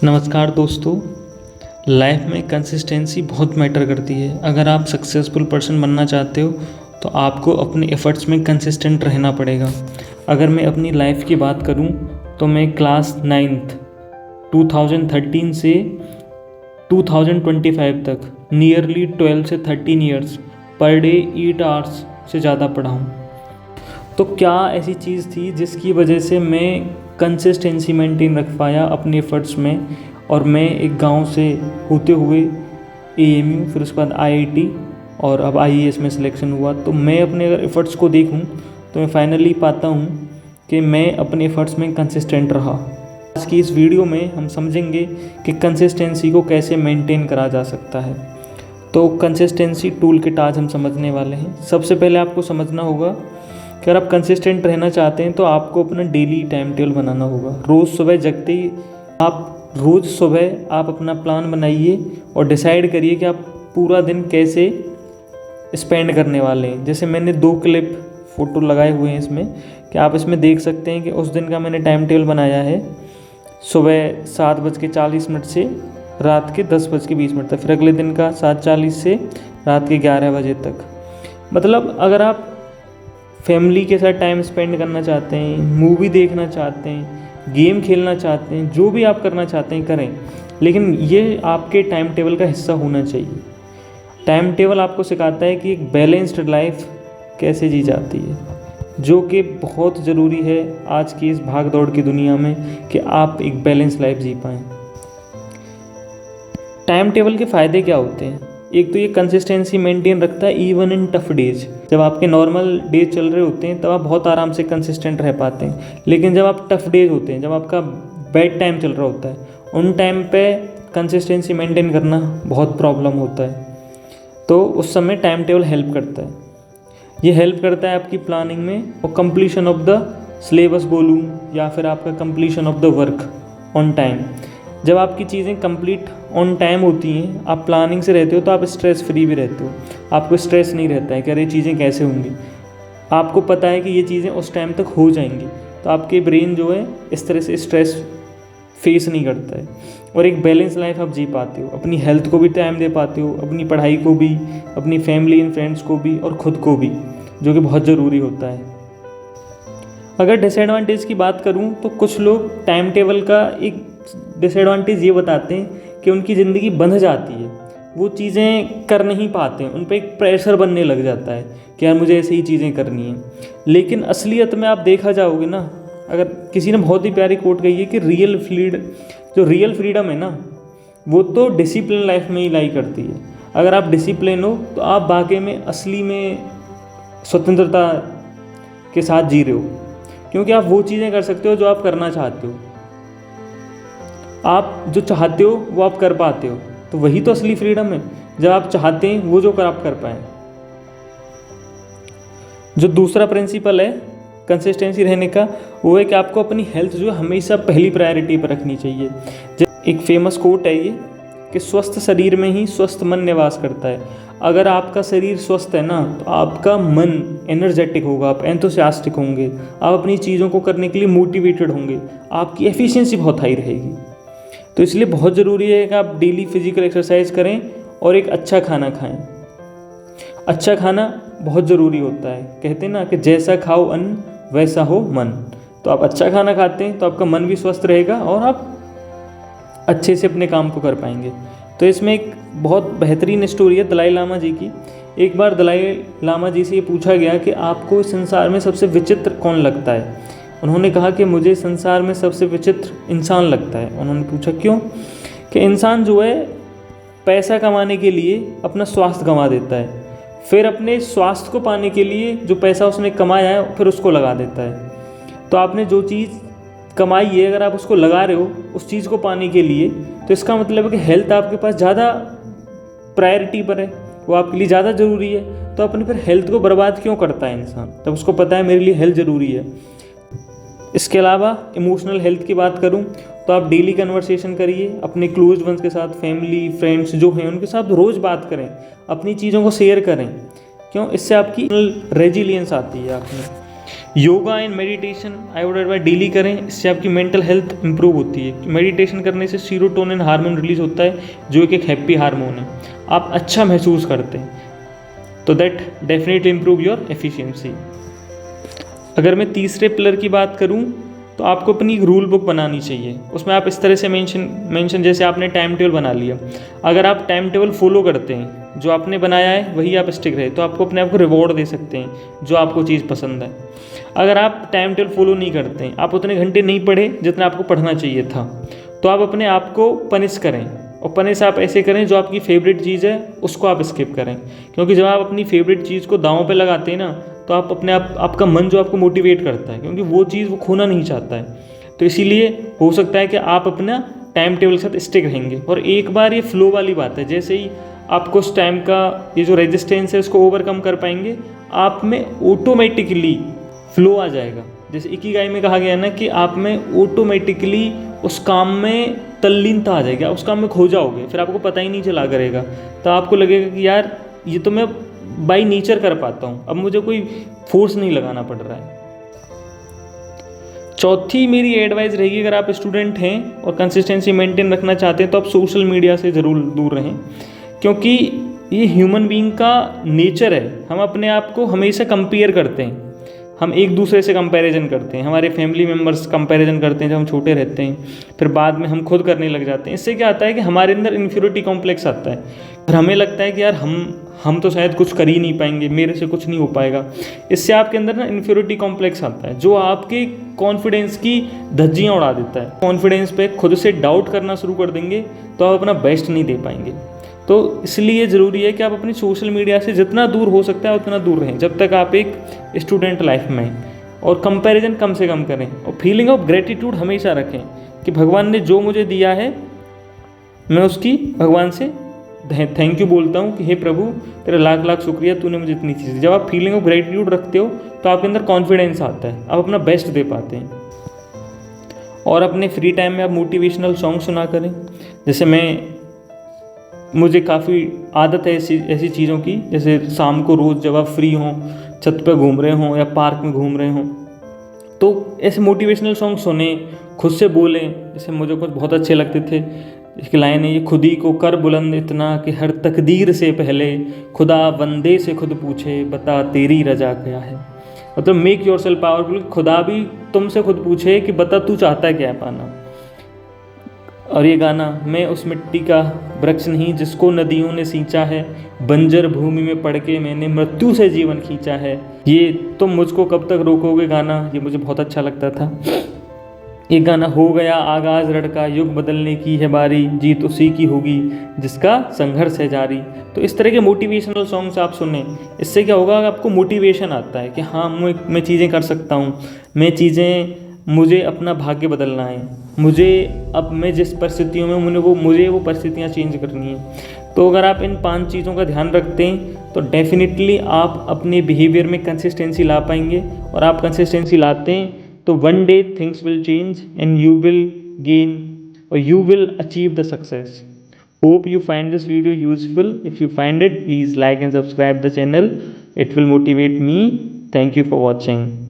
नमस्कार दोस्तों। लाइफ में कंसिस्टेंसी बहुत मैटर करती है। अगर आप सक्सेसफुल पर्सन बनना चाहते हो तो आपको अपने एफर्ट्स में कंसिस्टेंट रहना पड़ेगा। अगर मैं अपनी लाइफ की बात करूं तो मैं क्लास 9th 2013 से 2025 तक नियरली 12 से 13 ईयर्स पर डे 8 आवर्स से ज़्यादा पढ़ा हूँ। तो क्या ऐसी चीज़ थी जिसकी वजह से मैं कंसिस्टेंसी मेंटेन रख पाया अपने एफर्ट्स में, और मैं एक गांव से होते हुए एएमयू, फिर उसके बाद आईआईटी और अब आईएएस में सिलेक्शन हुआ। तो मैं अपने अगर एफर्ट्स को देखूं तो मैं फाइनली पाता हूं कि मैं अपने एफर्ट्स में कंसिस्टेंट रहा। आज की इस वीडियो में हम समझेंगे कि कंसिस्टेंसी को कैसे मेंटेन करा जा सकता है। तो कंसिस्टेंसी टूल किट आज हम समझने वाले हैं। सबसे पहले आपको समझना होगा कि अगर आप कंसिस्टेंट रहना चाहते हैं तो आपको अपना डेली टाइम टेबल बनाना होगा। रोज़ सुबह जगते ही रोज़ सुबह आप अपना प्लान बनाइए और डिसाइड करिए कि आप पूरा दिन कैसे स्पेंड करने वाले हैं। जैसे मैंने 2 क्लिप फ़ोटो लगाए हुए हैं इसमें, कि आप इसमें देख सकते हैं कि उस दिन का मैंने टाइम टेबल बनाया है सुबह 7:40 से रात के 10:20 तक, फिर अगले दिन का 7:40 से रात के 11 बजे तक। मतलब अगर आप फैमिली के साथ टाइम स्पेंड करना चाहते हैं, मूवी देखना चाहते हैं, गेम खेलना चाहते हैं, जो भी आप करना चाहते हैं करें, लेकिन ये आपके टाइम टेबल का हिस्सा होना चाहिए। टाइम टेबल आपको सिखाता है कि एक बैलेंस्ड लाइफ कैसे जी जाती है, जो कि बहुत ज़रूरी है आज की इस भाग दौड़ की दुनिया में कि आप एक बैलेंस लाइफ जी पाएँ। टाइम टेबल के फ़ायदे क्या होते हैं? एक तो ये कंसिस्टेंसी मेंटेन रखता है इवन इन टफ डेज। जब आपके नॉर्मल डेज चल रहे होते हैं तब आप बहुत आराम से कंसिस्टेंट रह पाते हैं, लेकिन जब आप टफ डेज होते हैं, जब आपका बैड टाइम चल रहा होता है, उन टाइम पे कंसिस्टेंसी मेंटेन करना बहुत प्रॉब्लम होता है। तो उस समय टाइम टेबल हेल्प करता है। ये हेल्प करता है आपकी प्लानिंग में और कंप्लीशन ऑफ द सिलेबस बोलूँ या फिर आपका completion of the work on time. जब आपकी चीज़ें कंप्लीट ऑन टाइम होती हैं, आप प्लानिंग से रहते हो, तो आप स्ट्रेस फ्री भी रहते हो। आपको स्ट्रेस नहीं रहता है कि अरे चीज़ें कैसे होंगी। आपको पता है कि ये चीज़ें उस टाइम तक हो जाएंगी, तो आपके ब्रेन जो है इस तरह से स्ट्रेस फेस नहीं करता है, और एक बैलेंस लाइफ आप जी पाते हो। अपनी हेल्थ को भी टाइम दे पाते हो, अपनी पढ़ाई को भी, अपनी फैमिली एंड फ्रेंड्स को भी, और ख़ुद को भी, जो कि बहुत ज़रूरी होता है। अगर डिसएडवांटेज की बात करूँ तो कुछ लोग टाइम टेबल का एक डिसएडवांटेज ये बताते हैं कि उनकी ज़िंदगी बंध जाती है, वो चीज़ें कर नहीं पाते हैं, उन पर एक प्रेशर बनने लग जाता है कि यार मुझे ऐसे ही चीज़ें करनी है। लेकिन असलियत में आप देखा जाओगे ना, अगर किसी ने बहुत ही प्यारी कोट कही है कि रियल फ्रीडम है ना, वो तो डिसिप्लिन लाइफ में ही लाई करती है। अगर आप डिसिप्लिन हो तो आप वाकई में असली में स्वतंत्रता के साथ जी रहे हो, क्योंकि आप वो चीज़ें कर सकते हो जो आप करना चाहते हो। आप जो चाहते हो वो आप कर पाते हो, तो वही तो असली फ्रीडम है, जब आप चाहते हैं वो जो आप कर पाएँ। जो दूसरा प्रिंसिपल है कंसिस्टेंसी रहने का, वो है कि आपको अपनी हेल्थ जो है हमेशा पहली प्रायोरिटी पर रखनी चाहिए। एक फेमस कोट है ये कि स्वस्थ शरीर में ही स्वस्थ मन निवास करता है। अगर आपका शरीर स्वस्थ है ना, तो आपका मन एनर्जेटिक होगा, आप एंथुसियास्टिक होंगे, आप अपनी चीज़ों को करने के लिए मोटिवेटेड होंगे, आपकी एफिशिएंसी बहुत हाई रहेगी। तो इसलिए बहुत ज़रूरी है कि आप डेली फिजिकल एक्सरसाइज करें और एक अच्छा खाना खाएं। अच्छा खाना बहुत ज़रूरी होता है। कहते हैं ना कि जैसा खाओ अन्न वैसा हो मन। तो आप अच्छा खाना खाते हैं तो आपका मन भी स्वस्थ रहेगा और आप अच्छे से अपने काम को कर पाएंगे। तो इसमें एक बहुत बेहतरीन स्टोरी है दलाई लामा जी की। एक बार दलाई लामा जी से ये पूछा गया कि आपको इस संसार में सबसे विचित्र कौन लगता है। उन्होंने कहा कि मुझे संसार में सबसे विचित्र इंसान लगता है। उन्होंने पूछा क्यों? कि इंसान जो है पैसा कमाने के लिए अपना स्वास्थ्य गंवा देता है, फिर अपने स्वास्थ्य को पाने के लिए जो पैसा उसने कमाया है फिर उसको लगा देता है। तो आपने जो चीज़ कमाई है, अगर आप उसको लगा रहे हो उस चीज़ को पाने के लिए, तो इसका मतलब है कि हेल्थ आपके पास ज़्यादा प्रायोरिटी पर है, वो आपके लिए ज़्यादा ज़रूरी है। तो अपने फिर हेल्थ को बर्बाद क्यों करता है इंसान, तब उसको पता है मेरे लिए हेल्थ ज़रूरी है। इसके अलावा इमोशनल हेल्थ की बात करूं तो आप डेली कन्वर्सेशन करिए अपने क्लोज वंस के साथ, फैमिली फ्रेंड्स जो हैं उनके साथ रोज़ बात करें, अपनी चीज़ों को शेयर करें। क्यों? इससे आपकी रेजिलियंस आती है आप में। Yoga and meditation I would advise daily करें, इससे आपकी मेंटल हेल्थ इंप्रूव होती है। मेडिटेशन करने से सीरोटोनिन हार्मोन रिलीज होता है, जो एक हैप्पी हार्मोन है, आप अच्छा महसूस करते हैं, तो that definitely improve your efficiency. अगर मैं तीसरे पिलर की बात करूं, तो आपको अपनी एक रूल बुक बनानी चाहिए। उसमें आप इस तरह से मेंशन जैसे आपने टाइम टेबल बना लिया, अगर आप टाइम टेबल फॉलो करते हैं, जो आपने बनाया है वही आप स्टिक रहे, तो आपको अपने आप को रिवॉर्ड दे सकते हैं जो आपको चीज़ पसंद है। अगर आप टाइम टेबल फॉलो नहीं करते हैं, आप उतने घंटे नहीं पढ़े जितना आपको पढ़ना चाहिए था, तो आप अपने आप को पनिश करें, और पनिश आप ऐसे करें जो आपकी फेवरेट चीज़ है उसको आप स्किप करें। क्योंकि जब आप अपनी फेवरेट चीज़ को दांव पे लगाते हैं ना, तो आप अपने आप आपका मन जो आपको मोटिवेट करता है, क्योंकि वो चीज़ वो खोना नहीं चाहता है। तो इसीलिए हो सकता है कि आप अपना टाइम टेबल के साथ स्टिक रहेंगे। और एक बार ये फ्लो वाली बात है, जैसे ही आपको उस टाइम का ये जो रेजिस्टेंस है उसको ओवरकम कर पाएंगे, आप में ऑटोमेटिकली फ्लो आ जाएगा। जैसे इकिगाई में कहा गया ना कि आप में ऑटोमेटिकली उस काम में तल्लीनता आ जाएगी, आप उस काम में खो जाओगे, फिर आपको पता ही नहीं चला करेगा। तो आपको लगेगा कि यार ये तो मैं बाई नेचर कर पाता हूँ, अब मुझे कोई फोर्स नहीं लगाना पड़ रहा है। चौथी मेरी एडवाइस रहेगी, अगर आप स्टूडेंट हैं और कंसिस्टेंसी मेंटेन रखना चाहते हैं, तो आप सोशल मीडिया से ज़रूर दूर रहें, क्योंकि ये ह्यूमन बीइंग का नेचर है। हम अपने आप को हमेशा कंपेयर करते हैं, हम एक दूसरे से कंपैरिजन करते हैं, हमारे फैमिली मेम्बर्स कंपैरिजन करते हैं जब हम छोटे रहते हैं, फिर बाद में हम खुद करने लग जाते हैं। इससे क्या आता है कि हमारे अंदर इन्फ्योरिटी कॉम्प्लेक्स आता है, और हमें लगता है कि यार हम तो शायद कुछ कर ही नहीं पाएंगे, मेरे से कुछ नहीं हो पाएगा। इससे आपके अंदर ना इन्फ्योरिटी कॉम्प्लेक्स आता है, जो आपके कॉन्फिडेंस की धज्जियाँ उड़ा देता है। कॉन्फिडेंस पे खुद से डाउट करना शुरू कर देंगे, तो आप अपना बेस्ट नहीं दे पाएंगे। तो इसलिए ज़रूरी है कि आप अपनी सोशल मीडिया से जितना दूर हो सकता है उतना दूर रहें, जब तक आप एक स्टूडेंट लाइफ में हैं। और कंपैरिजन कम से कम करें, और फीलिंग ऑफ ग्रेटिट्यूड हमेशा रखें कि भगवान ने जो मुझे दिया है, मैं उसकी भगवान से थैंक यू बोलता हूँ कि हे प्रभु, तेरा लाख लाख शुक्रिया, तूने मुझे इतनी चीज़ दी। जब आप फीलिंग ऑफ ग्रेटिट्यूड रखते हो, तो आपके अंदर कॉन्फिडेंस आता है, आप अपना बेस्ट दे पाते हैं। और अपने फ्री टाइम में आप मोटिवेशनल सॉन्ग सुना करें। जैसे मुझे काफ़ी आदत है ऐसी चीज़ों की, जैसे शाम को रोज़ जब आप फ्री हों, छत पे घूम रहे हों या पार्क में घूम रहे हों, तो ऐसे मोटिवेशनल सॉन्ग सुने, खुद से बोलें। जैसे मुझे कुछ बहुत अच्छे लगते थे, इसकी लाइन है, ये खुद ही को कर बुलंद इतना कि हर तकदीर से पहले खुदा बंदे से खुद पूछे, बता तेरी रजा क्या है। मतलब मेक योर सेल्फ पावरफुल, खुदा भी तुमसे खुद पूछे कि बता तू चाहता है क्या है पाना। और ये गाना, मैं उस मिट्टी का वृक्ष नहीं जिसको नदियों ने सींचा है, बंजर भूमि में पड़ के मैंने मृत्यु से जीवन खींचा है। ये तुम मुझको कब तक रोकोगे गाना, ये मुझे बहुत अच्छा लगता था। ये गाना, हो गया आगाज लड़का, युग बदलने की है बारी, जीत उसी की होगी जिसका संघर्ष है जारी। तो इस तरह के मोटिवेशनल सॉन्ग्स आप सुने, इससे क्या होगा, आपको मोटिवेशन आता है कि हाँ मैं चीज़ें कर सकता हूँ, मुझे अपना भाग्य बदलना है, मैं जिस परिस्थितियों में मुझे वो परिस्थितियाँ चेंज करनी है। तो अगर आप इन 5 चीज़ों का ध्यान रखते हैं, तो डेफिनेटली आप अपने बिहेवियर में कंसिस्टेंसी ला पाएंगे। और आप कंसिस्टेंसी लाते हैं तो one day things will change and you will gain or you will achieve the success. Hope you find this video useful. If you find it, please like and subscribe the channel. It will motivate me. Thank you for watching.